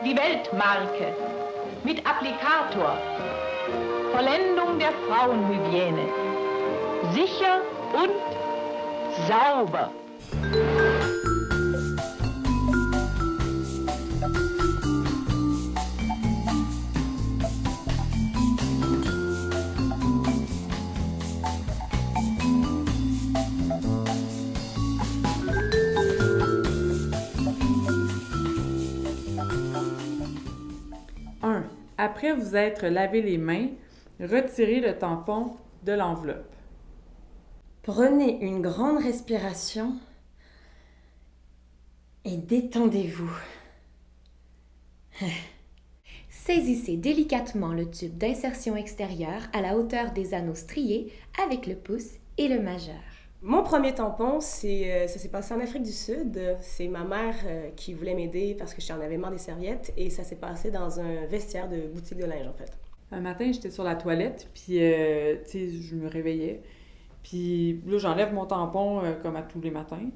die Weltmarke mit Applikator. Vollendung der Frauenhygiene. Sicher und sauber. Après vous être lavé les mains, retirez le tampon de l'enveloppe. Prenez une grande respiration et détendez-vous. Saisissez délicatement le tube d'insertion extérieure à la hauteur des anneaux striés avec le pouce et le majeur. Mon premier tampon, ça s'est passé en Afrique du Sud. C'est ma mère qui voulait m'aider parce que j'en avais marre des serviettes et ça s'est passé dans un vestiaire de boutique de linge, en fait. Un matin, j'étais sur la toilette, puis tu sais, je me réveillais. Puis là, j'enlève mon tampon comme à tous les matins.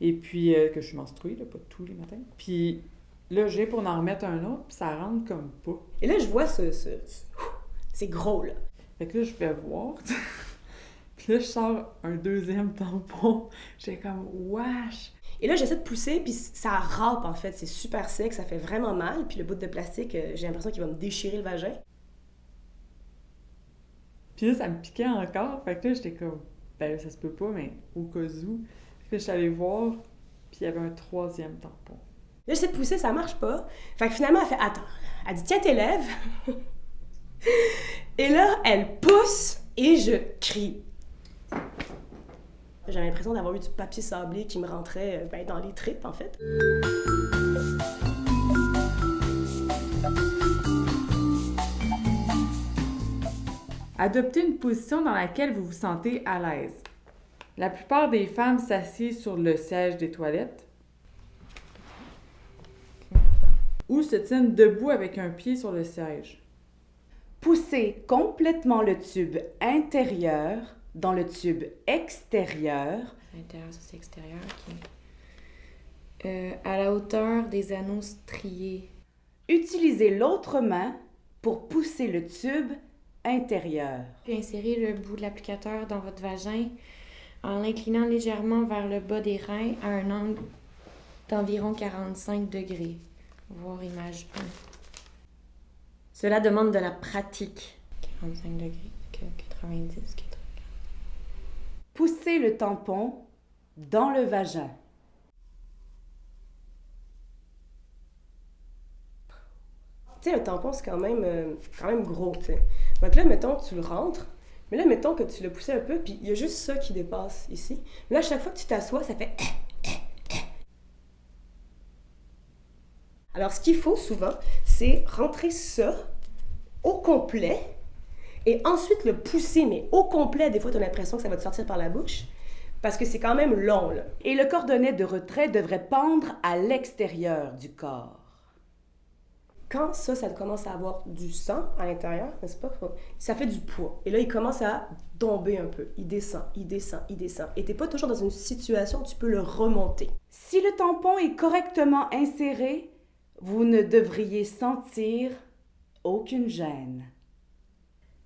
Et puis, que je suis menstruée, là, pas tous les matins. Puis là, j'ai pour en remettre un autre, puis ça rentre comme pas. Et là, je vois c'est gros, là. Fait que là, je vais voir. Puis là, je sors un deuxième tampon. J'étais comme, wesh! Et là, j'essaie de pousser, puis ça râpe, en fait. C'est super sec, ça fait vraiment mal. Puis le bout de plastique, j'ai l'impression qu'il va me déchirer le vagin. Puis là, ça me piquait encore. Fait que là, j'étais comme, ben ça se peut pas, mais au cas où. Fait que je suis allée voir, puis il y avait un troisième tampon. Là, j'essaie de pousser, ça marche pas. Fait que finalement, elle fait, attends. Elle dit, tiens tes lèvres. Et là, elle pousse, et je crie. J'avais l'impression d'avoir eu du papier sablé qui me rentrait dans les tripes, en fait. Adoptez une position dans laquelle vous vous sentez à l'aise. La plupart des femmes s'assiedent sur le siège des toilettes ou se tiennent debout avec un pied sur le siège. Poussez complètement le tube intérieur dans le tube extérieur. Intérieur, ça c'est extérieur. Okay. À la hauteur des anneaux striés. Utilisez l'autre main pour pousser le tube intérieur. Puis insérez le bout de l'applicateur dans votre vagin en l'inclinant légèrement vers le bas des reins à un angle d'environ 45 degrés. Voir image 1. Cela demande de la pratique. 45 degrés, 90, 80. Poussez le tampon dans le vagin. Tu sais, un tampon, c'est quand même gros, tu sais. Donc là, mettons, tu le rentres, mais là, mettons que tu l'as poussé un peu, puis il y a juste ça qui dépasse ici. Mais là, à chaque fois que tu t'assois, ça fait... Alors, ce qu'il faut souvent, c'est rentrer ça au complet et ensuite le pousser, mais au complet. Des fois, tu as l'impression que ça va te sortir par la bouche parce que c'est quand même long, là. Et le cordonnet de retrait devrait pendre à l'extérieur du corps. Quand ça commence à avoir du sang à l'intérieur, n'est-ce pas? Ça fait du poids. Et là, il commence à tomber un peu. Il descend, il descend, il descend. Et t'es pas toujours dans une situation où tu peux le remonter. Si le tampon est correctement inséré, vous ne devriez sentir aucune gêne.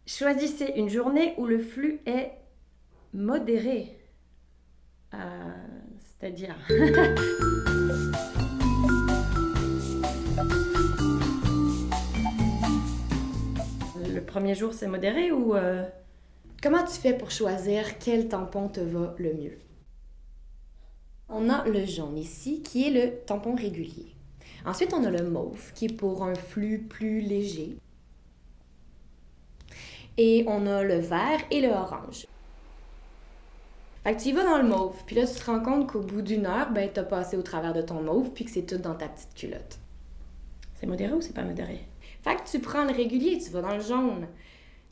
Choisissez une journée où le flux est modéré. C'est-à-dire... Le premier jour, c'est modéré ou... Comment tu fais pour choisir quel tampon te va le mieux? On a le jaune ici, qui est le tampon régulier. Ensuite, on a le mauve, qui est pour un flux plus léger. Et on a le vert et le orange. Fait que tu y vas dans le mauve, puis là, tu te rends compte qu'au bout d'une heure, ben, t'as passé au travers de ton mauve, puis que c'est tout dans ta petite culotte. C'est modéré ou c'est pas modéré? Fait que tu prends le régulier, tu vas dans le jaune.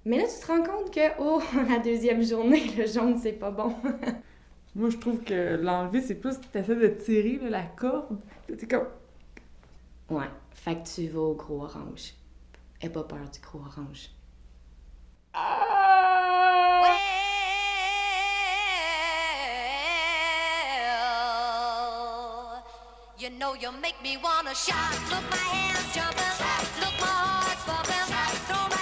Mais là, tu te rends compte que, oh, la deuxième journée, le jaune, c'est pas bon. Moi, je trouve que l'enlever, c'est plus que t'essaies de tirer là, la corde. C'est comme... Ouais, fait que tu vas au gros orange. Aie pas peur du gros orange. You know you make me wanna shout. Look, my hands jumping, look, my heart's bumping, throw